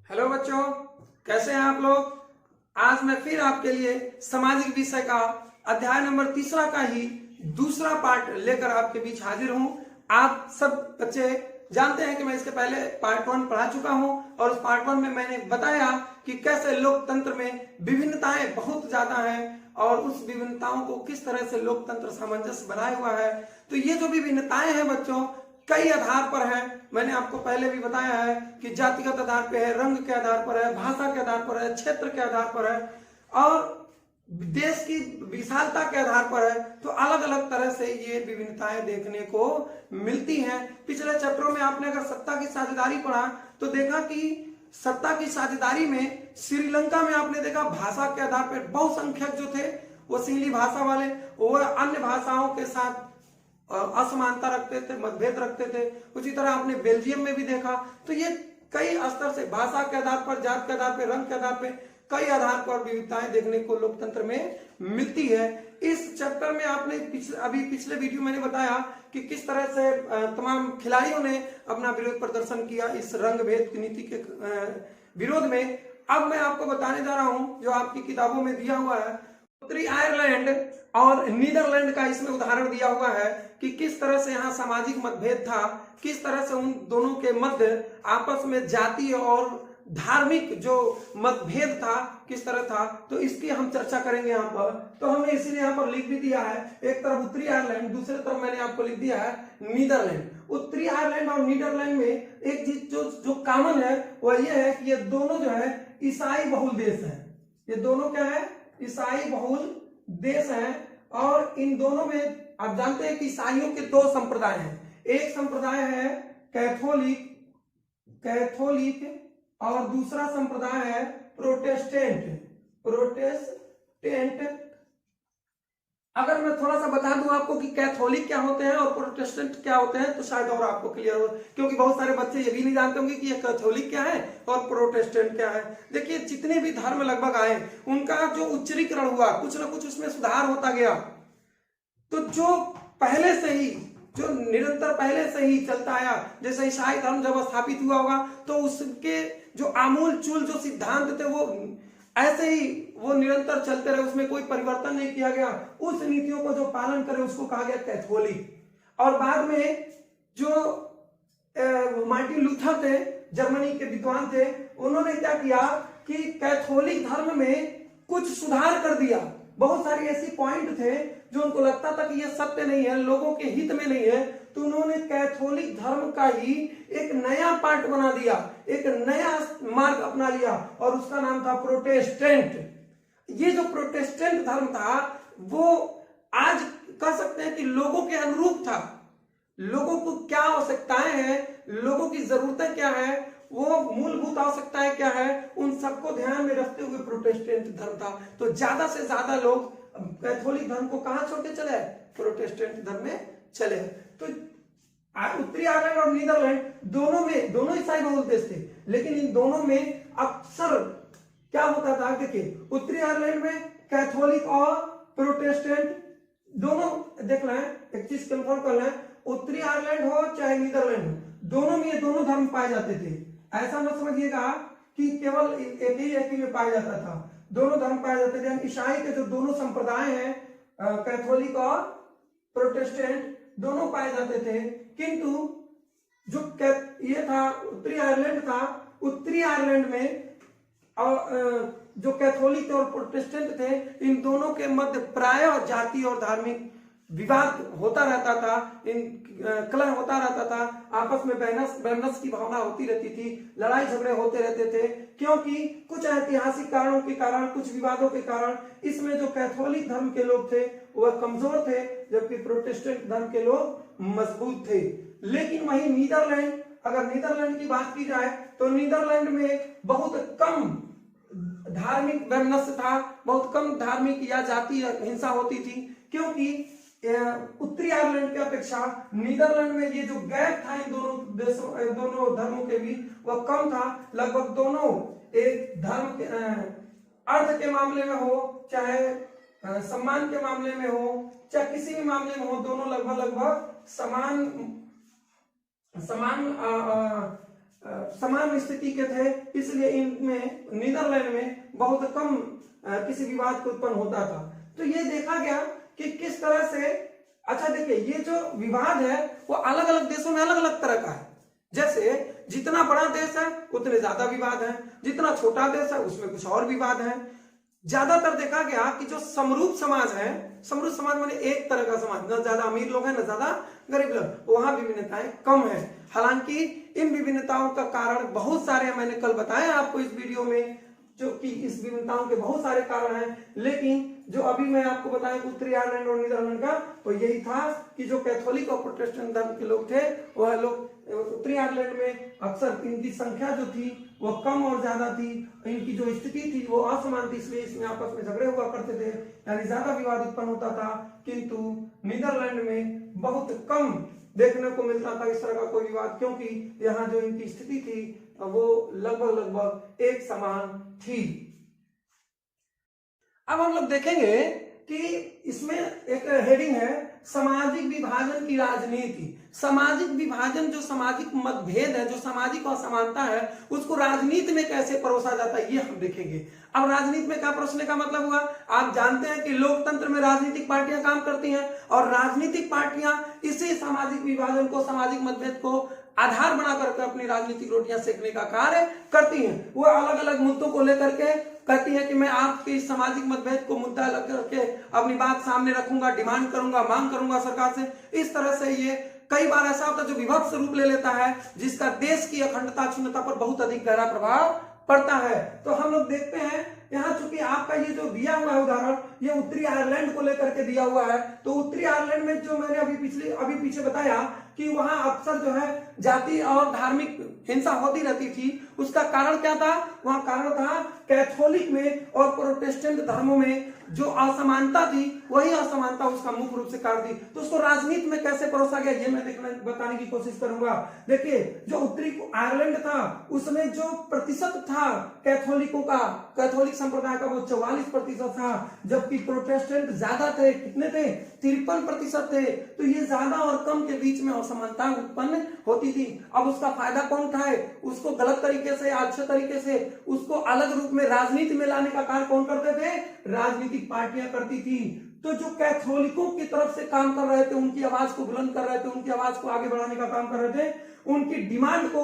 Hello बच्चों, कैसे हैं आप लोग। आज मैं फिर आपके लिए सामाजिक विषय का अध्याय नंबर 3 का ही दूसरा पार्ट लेकर आपके बीच हाजिर हूं। आप सब बच्चे जानते हैं कि मैं इसके पहले पार्ट 1 पढ़ा चुका हूं और उस पार्ट 1 में मैंने बताया कि कैसे लोकतंत्र में विभिन्नताएं बहुत ज्यादा हैं और उस विभिन्नताओं को किस तरह से लोकतंत्र सामंजस्य बनाए हुआ है। तो ये जो विभिन्नताएं हैं बच्चों, कई आधार पर है। मैंने आपको पहले भी बताया है कि जातिगत आधार पर है, रंग के आधार पर है, भाषा के आधार पर है, क्षेत्र के आधार पर है और देश की विशालता के आधार पर है। तो अलग अलग तरह से ये विभिन्नताएं देखने को मिलती हैं। पिछले चैप्टरों में आपने अगर सत्ता की साझेदारी पढ़ा तो देखा कि सत्ता की साझेदारी में श्रीलंका में आपने देखा भाषा के आधार पर बहुसंख्यक जो थे वो सिंहली भाषा वाले, वो अन्य भाषाओं के साथ असमानता रखते थे, मतभेद रखते थे। उसी तरह आपने बेल्जियम में भी देखा। तो ये कई स्तर से भाषा के आधार पर, जात के आधार पर, रंग के आधार पर, कई आधार पर विविधताएं देखने को लोकतंत्र में मिलती है। इस चैप्टर में आपने पिछले वीडियो मैंने बताया कि किस तरह से तमाम खिलाड़ियों ने अपना विरोध प्रदर्शन किया इस रंग भेद की नीति के विरोध में। अब मैं आपको बताने जा रहा हूं जो आपकी किताबों में दिया हुआ है, उत्तरी आयरलैंड और नीदरलैंड का इसमें उदाहरण दिया हुआ है कि किस तरह से यहाँ सामाजिक मतभेद था, किस तरह से उन दोनों के मध्य आपस में जातीय और धार्मिक जो मतभेद था किस तरह था। तो इसकी हम चर्चा करेंगे यहाँ पर। तो हमने इसीलिए यहाँ पर लिख भी दिया है, एक तरफ उत्तरी आयरलैंड, दूसरी तरफ मैंने आपको लिख दिया है नीदरलैंड। उत्तरी आयरलैंड और नीदरलैंड में एक चीज जो कॉमन है वह यह है कि ये दोनों जो है ईसाई बहुल देश है। ये दोनों क्या है? ईसाई बहुल देश है। और इन दोनों में आप जानते हैं कि ईसाइयों के दो संप्रदाय हैं। एक संप्रदाय है कैथोलिक और दूसरा संप्रदाय है प्रोटेस्टेंट। अगर मैं थोड़ा सा बता दूं आपको कि कैथोलिक क्या होते हैं और प्रोटेस्टेंट क्या होते हैं तो शायद और आपको क्लियर हो, क्योंकि बहुत सारे बच्चे ये भी नहीं जानते होंगे कि ये कैथोलिक क्या है और प्रोटेस्टेंट क्या है। देखिए, जितने भी धर्म लगभग आए उनका जो उच्चरीकरण हुआ, कुछ ना कुछ उसमें सुधार होता गया। तो जो पहले से ही, जो निरंतर पहले से ही चलता आया, जैसे ईसाई धर्म जब स्थापित हुआ होगा तो उसके जो आमूल चूल जो सिद्धांत थे वो ऐसे ही वो निरंतर चलते रहे, उसमें कोई परिवर्तन नहीं किया गया। उस नीतियों को जो पालन करे उसको कहा गया कैथोलिक। और बाद में जो मार्टिन लूथर थे, जर्मनी के विद्वान थे, उन्होंने क्या किया कि कैथोलिक धर्म में कुछ सुधार कर दिया। बहुत सारी ऐसी पॉइंट थे जो उनको लगता था कि ये सत्य नहीं है, लोगों के हित में नहीं है, तो उन्होंने कैथोलिक धर्म का ही एक नया पार्ट बना दिया, एक नया मार्ग अपना लिया और उसका नाम था प्रोटेस्टेंट। ये जो प्रोटेस्टेंट धर्म था वो आज कह सकते हैं कि लोगों के अनुरूप था। लोगों को क्या आवश्यकताएं हैं, लोगों की जरूरतें क्या है, वो मूलभूत आवश्यकताएं क्या है, उन सबको ध्यान में रखते हुए प्रोटेस्टेंट धर्म था। तो ज्यादा से ज्यादा लोग कैथोलिक धर्म को कहां छोड़ के चले? प्रोटेस्टेंट धर्म में चले। तो उत्तरी आयरलैंड और नीदरलैंड दोनों ईसाई बहुल देश थे, लेकिन इन दोनों में अक्सर क्या होता था, देखिए उत्तरी आयरलैंड में कैथोलिक और प्रोटेस्टेंट दोनों, देख रहे हैं, एक चीज कंफर्म कर रहे हैं, उत्तरी आयरलैंड हो चाहे नीदरलैंड हो, दोनों में ये दोनों धर्म पाए जाते थे। ऐसा न समझिएगा कि केवल एक ही में पाया जाता था, दोनों धर्म पाए जाते थे। ईसाई के जो दोनों संप्रदाय हैं, कैथोलिक और प्रोटेस्टेंट, दोनों पाए जाते थे। किंतु जो ये था उत्तरी आयरलैंड था, उत्तरी आयरलैंड में जो कैथोलिक और प्रोटेस्टेंट थे, इन दोनों के मध्य प्रायः जाति और धार्मिक विवाद होता रहता था, कलह होता रहता था, आपस में बहस की भावना होती रहती थी, लड़ाई झगड़े होते रहते थे, क्योंकि कुछ ऐतिहासिक कारणों के कारण, कुछ विवादों के कारण इसमें जो कैथोलिक धर्म के लोग थे वह कमजोर थे, जबकि प्रोटेस्टेंट धर्म के लोग मजबूत थे। लेकिन वहीं नीदरलैंड, अगर नीदरलैंड की बात की जाए तो नीदरलैंड में बहुत कम धार्मिक वैमनस्य था, बहुत कम धार्मिक या जातीय हिंसा होती थी, क्योंकि उत्तरी आयरलैंड की अपेक्षा नीदरलैंड में ये जो गैप था इन दोनों धर्मों के बीच वह कम था। लगभग दोनों एक धर्म के अर्थ के मामले में हो, चाहे सम्मान के मामले में हो, चाहे किसी भी मामले में हो, दोनों लगभग समान समान स्थिति के थे, इसलिए इनमें नीदरलैंड में बहुत कम किसी विवाद को उत्पन्न होता था। तो ये देखा गया कि किस तरह से, अच्छा देखिए, ये जो विवाद है वो अलग अलग देशों में अलग अलग तरह का है। जैसे जितना बड़ा देश है उतने ज्यादा विवाद है, जितना छोटा देश है उसमें कुछ और विवाद है। ज्यादातर देखा गया कि जो समरूप समाज है, समरूप समाज माने एक तरह का समाज, न ज्यादा अमीर लोग हैं न ज्यादा गरीब लोग, वहां विभिन्नताएं कम है। हालांकि इन विभिन्नताओं का कारण बहुत सारे मैंने कल बताया आपको इस वीडियो में, जो कि इस विभिन्नताओं के बहुत सारे कारण हैं, लेकिन जो अभी मैं आपको बताया उत्तरी आयरलैंड और नीदरलैंड का, तो यही था कि जो कैथोलिक और प्रोटेस्टेंट धर्म के लोग थे वह लोग उत्तरी आयरलैंड में अक्सर इनकी संख्या जो थी वो कम और ज्यादा थी, इनकी जो स्थिति थी वो असमान थी, इसलिए इसमें आपस में झगड़े हुआ करते थे, यानी ज्यादा विवाद उत्पन्न होता था। किंतु नीदरलैंड में बहुत कम देखने को मिलता था इस तरह का कोई विवाद, क्योंकि यहाँ जो इनकी स्थिति थी वो लगभग एक समान थी। अब हम लोग देखेंगे कि इसमें एक हेडिंग है सामाजिक विभाजन की राजनीति। सामाजिक विभाजन, जो सामाजिक मतभेद है, जो सामाजिक असमानता है, उसको राजनीति में कैसे परोसा जाता है ये हम देखेंगे। अब राजनीति में क्या परोसने का मतलब हुआ, आप जानते हैं कि लोकतंत्र में राजनीतिक पार्टियां काम करती हैं और राजनीतिक पार्टियां इसी सामाजिक विभाजन को, सामाजिक मतभेद को आधार बना करके अपनी राजनीतिक रोटियां सेकने का कार्य करती हैं। वो अलग अलग मुद्दों को लेकर के कहती है कि मैं आपके इस सामाजिक मतभेद को मुद्दा लग करके अपनी बात सामने रखूंगा, डिमांड करूंगा, मांग करूंगा सरकार से। इस तरह से ये कई बार ऐसा होता है जो विभत्स रूप ले लेता है, जिसका देश की अखंडता, अक्षुण्णता पर बहुत अधिक गहरा प्रभाव पड़ता है। तो हम लोग देखते हैं यहाँ, चूंकि आपका ये जो दिया हुआ है उदाहरण, ये उत्तरी आयरलैंड को लेकर के दिया हुआ है, तो उत्तरी आयरलैंड में जो मैंने अभी पीछे बताया कि वहां अक्सर जो है जाति और धार्मिक हिंसा होती रहती थी। उसका कारण क्या था, वहां कारण था कैथोलिक में और प्रोटेस्टेंट धर्मों में जो असमानता थी, वही असमानता उसका मुख्य रूप से कारण थी। तो उसको राजनीति में कैसे परोसा गया ये मैं बताने की कोशिश करूंगा। देखिए, जो उत्तरी आयरलैंड था उसमें जो प्रतिशत था कैथोलिकों का, कैथोलिक संप्रदाय का, वो 44% था, जबकि प्रोटेस्टेंट ज्यादा थे। कितने थे? 53% थे। तो ये ज्यादा और कम के बीच में असमानता उत्पन्न होती थी। अब उसका फायदा कौन उठाए? उसको गलत तरीके से, अच्छे तरीके से उसको अलग रूप में राजनीति में लाने का कार्य कौन करते थे? राजनीतिक पार्टियां करती थी। तो जो कैथोलिकों की तरफ से काम कर रहे थे, उनकी आवाज को बुलंद कर रहे थे, उनकी आवाज को आगे बढ़ाने का काम कर रहे थे, उनकी डिमांड को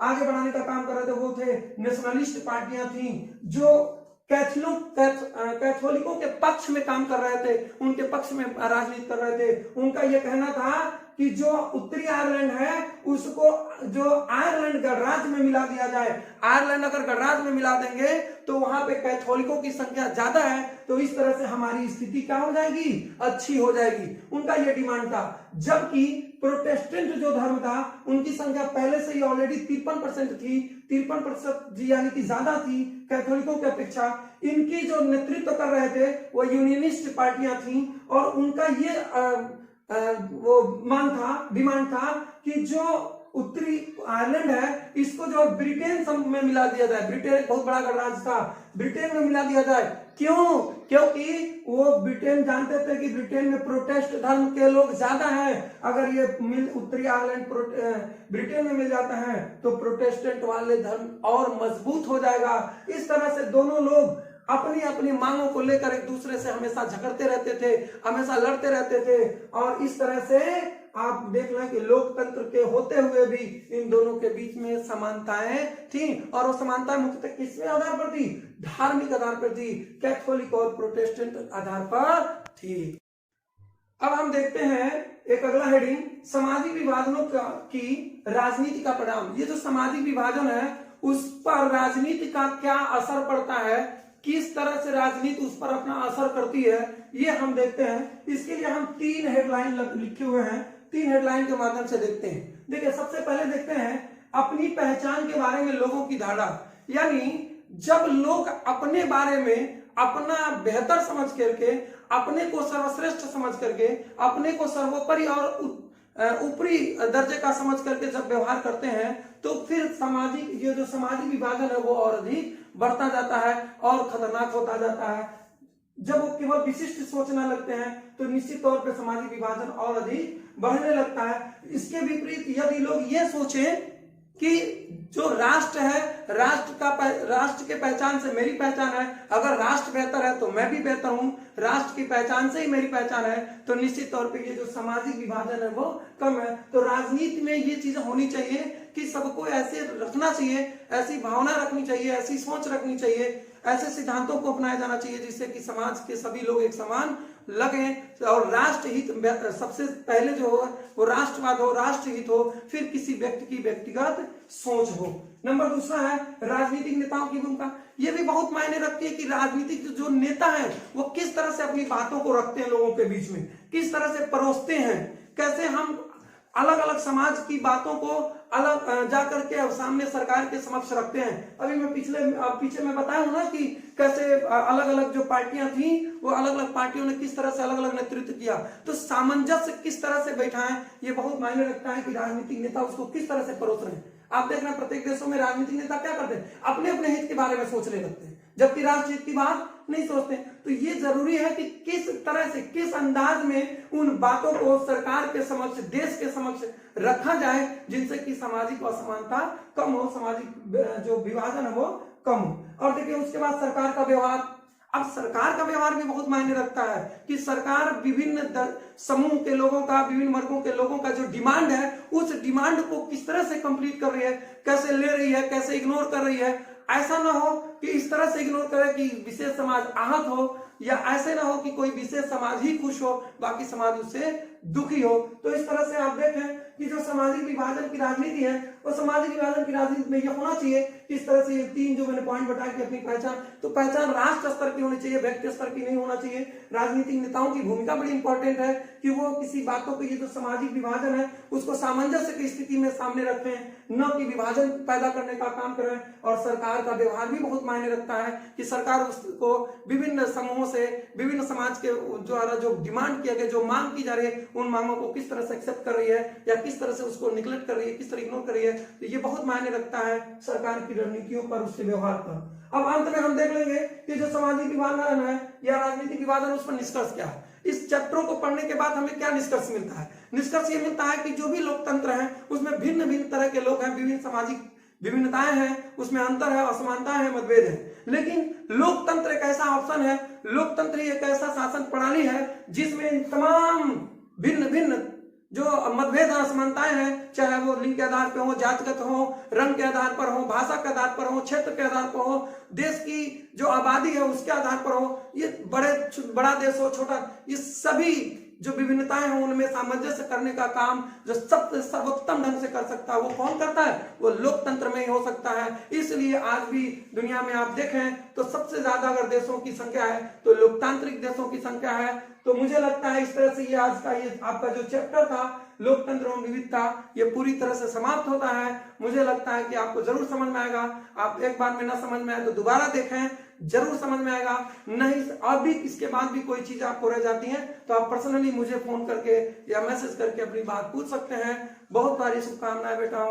आगे बढ़ाने का काम कर रहे थे, वो थे नेशनलिस्ट पार्टियां थी, जो कैथोलिकों के पक्ष में काम कर रहे थे, उनके पक्ष में राजनीति कर रहे थे। उनका यह कहना था कि जो उत्तरी आयरलैंड है उसको जो आयरलैंड गणराज्य में मिला दिया जाए। आयरलैंड अगर गणराज्य में मिला देंगे तो वहां पे कैथोलिकों की संख्या ज्यादा है, तो इस तरह से हमारी स्थिति क्या हो जाएगी? अच्छी हो जाएगी। उनका यह डिमांड था। जबकि प्रोटेस्टेंट जो धर्म था उनकी संख्या पहले से ही ऑलरेडी 53% थी, 53% यानी कि ज्यादा थी कैथोलिकों की अपेक्षा। इनकी जो नेतृत्व कर रहे थे वो यूनियनिस्ट पार्टियां थी और उनका ये वो डिमांड था कि जो उत्तरी आयरलैंड है इसको जो ब्रिटेन में मिला दिया जाए। ब्रिटेन एक बहुत बड़ा गणराज्य था, ब्रिटेन में मिला दिया जाए। क्यों? क्योंकि वो ब्रिटेन जानते थे कि ब्रिटेन में प्रोटेस्ट धर्म के लोग ज्यादा हैं। अगर ये उत्तरी आयरलैंड ब्रिटेन में मिल जाता है तो प्रोटेस्टेंट वाले धर्म और मजबूत हो जाएगा। इस तरह से दोनों लोग अपनी अपनी मांगों को लेकर एक दूसरे से हमेशा झगड़ते रहते थे, हमेशा लड़ते रहते थे। और इस तरह से आप देख लें कि लोकतंत्र के होते हुए भी इन दोनों के बीच में समानताएं थी, और वो समानताएं मुख्यतः किसके आधार पर थी? धार्मिक आधार पर थी, कैथोलिक और प्रोटेस्टेंट आधार पर थी। अब हम देखते हैं एक अगला हेडिंग, सामाजिक विभाजनों की राजनीति का परिणाम। ये जो सामाजिक विभाजन है उस पर राजनीति का क्या असर पड़ता है, किस तरह से राजनीति उस पर अपना असर करती है, ये हम देखते हैं। इसके लिए हम 3 हेडलाइन लिखे हुए हैं, 3 हेडलाइन के माध्यम से देखते हैं। देखिए, सबसे पहले देखते हैं अपनी पहचान के बारे में लोगों की धारणा। यानी जब लोग अपने बारे में अपना बेहतर समझ करके, अपने को सर्वश्रेष्ठ समझ करके, अपने को सर्वोपरि और ऊपरी दर्जे का समझ करके जब व्यवहार करते हैं तो फिर ये जो सामाजिक विभाजन है वो और अधिक बढ़ता जाता है और खतरनाक होता जाता है। जब वो केवल विशिष्ट सोचना लगते हैं तो निश्चित तौर पे सामाजिक विभाजन और अधिक बढ़ने लगता है। इसके विपरीत यदि लोग ये सोचें कि जो राष्ट्र है, राष्ट्र के पहचान से मेरी पहचान है। अगर राष्ट्र बेहतर है तो मैं भी बेहतर हूं, राष्ट्र की पहचान से ही मेरी पहचान है, तो निश्चित तौर पे ये जो सामाजिक विभाजन है वो कम है। तो राजनीति में ये चीजें होनी चाहिए कि सबको ऐसे रखना चाहिए, ऐसी भावना रखनी चाहिए, ऐसी सोच रखनी चाहिए, ऐसे सिद्धांतों को अपनाया जाना चाहिए जिससे कि समाज के सभी लोग एक समान लगे और राष्ट्र हित सबसे पहले जो हो वो राष्ट्रवाद हो, राष्ट्र हित हो, फिर किसी व्यक्ति की व्यक्तिगत सोच हो। नंबर दूसरा है राजनीतिक नेताओं की भूमिका। ये भी बहुत मायने रखती है कि राजनीतिक जो नेता है वो किस तरह से अपनी बातों को रखते हैं लोगों के बीच में, किस तरह से परोसते हैं, कैसे हम अलग अलग समाज की बातों को अलग जाकर के सामने सरकार के समक्ष रखते हैं। अभी मैं पीछे मैं बताया हूं ना कि कैसे अलग अलग जो पार्टियां थी वो अलग अलग पार्टियों ने किस तरह से अलग अलग नेतृत्व किया। तो सामंजस्य किस तरह से बैठाएं ये बहुत मायने रखता है कि राजनीतिक नेता उसको किस तरह से परोस रहे हैं। आप देख रहे हैं प्रत्येक देशों में राजनीतिक नेता क्या करते हैं, अपने अपने हित के बारे में सोचने लगते हैं, जबकि राष्ट्र हित की बात नहीं सोचते। तो ये जरूरी है कि किस तरह से, किस अंदाज में उन बातों को सरकार के समक्ष, देश के समक्ष रखा जाए जिनसे कि सामाजिक असमानता कम हो, सामाजिक जो विभाजन है वो कम हो। और देखिए उसके बाद सरकार का व्यवहार। अब सरकार का व्यवहार भी बहुत मायने रखता है कि सरकार विभिन्न समूह के लोगों का, विभिन्न वर्गों के लोगों का जो डिमांड है उस डिमांड को किस तरह से कंप्लीट कर रही है, कैसे ले रही है, कैसे इग्नोर कर रही है। ऐसा ना हो कि इस तरह से इग्नोर करे कि विशेष समाज आहत हो, या ऐसे ना हो कि कोई विशेष समाज ही खुश हो बाकी समाज उससे दुखी हो। तो इस तरह से आप देखें कि जो सामाजिक विभाजन की राजनीति है वो सामाजिक विभाजन की राजनीति में ये होना चाहिए कि इस तरह से ये तीन जो मैंने पॉइंट बताया कि अपनी पहचान, तो पहचान राष्ट्र स्तर की होनी चाहिए, व्यक्ति स्तर की नहीं होना चाहिए। राजनीतिक नेताओं की भूमिका बड़ी इंपॉर्टेंट है कि वो किसी बातों को, ये जो सामाजिक विभाजन है उसको सामंजस्य की स्थिति में सामने रखें, न कि विभाजन पैदा करने का काम करें। और सरकार का व्यवहार भी बहुत मायने रखता है कि सरकार उसको विभिन्न समूहों से, विभिन्न समाज के द्वारा जो डिमांड किया गया, जो मांग की जा रही है, उन मांगों को किस तरह से एक्सेप्ट कर रही है या किस तरह से उसको निगलेक्ट कर रही है, किस तरह इग्नोर कर रही है। तो ये बहुत मायने रखता है सरकार की रणनीतियों पर, उसके व्यवहार पर। अब अंत में हम देख लेंगे कि जो सामाजिक विभाजन है या राजनीतिक विभाजन, उस पर निष्कर्ष क्या है। इस चैप्टरों को पढ़ने के बाद हमें क्या निष्कर्ष मिलता है? निष्कर्ष ये मिलता है कि जो भी लोकतंत्र है उसमें भिन्न भिन्न तरह के लोग हैं, विभिन्न सामाजिक विभिन्नताएं हैं, उसमें अंतर है, असमानताएं हैं, मतभेद है। लेकिन लोकतंत्र एक ऐसा ऑप्शन है, लोकतंत्र एक ऐसा शासन प्रणाली है जिसमें तमाम भिन्न भिन्न जो मतभेद असमानताएं हैं, चाहे वो लिंग के आधार पर हो, जातिगत हो, रंग के आधार पर हो, भाषा के आधार पर हो, क्षेत्र के आधार पर हो, देश की जो आबादी है उसके आधार पर हो, ये बड़ा देश हो, छोटा, ये सभी जो विभिन्नताएं हैं उनमें सामंजस्य करने का काम जो सबसे सर्वोत्तम ढंग से कर सकता है वो कौन करता है? वो लोकतंत्र में ही हो सकता है। इसलिए आज भी दुनिया में आप देखें तो सबसे ज्यादा अगर देशों की संख्या है तो लोकतांत्रिक देशों की संख्या है। तो मुझे लगता है इस तरह से ये आज का ये आपका जो चैप्टर था लोकतंत्र एवं विविधता, ये पूरी तरह से समाप्त होता है। मुझे लगता है कि आपको जरूर समझ में आएगा। आप एक बार में ना समझ में आए तो दोबारा देखें, जरूर समझ में आएगा। नहीं और भी इसके बाद भी कोई चीज आपको रह जाती है तो आप पर्सनली मुझे फोन करके या मैसेज करके अपनी बात पूछ सकते हैं। बहुत सारी शुभकामनाएं बेटा।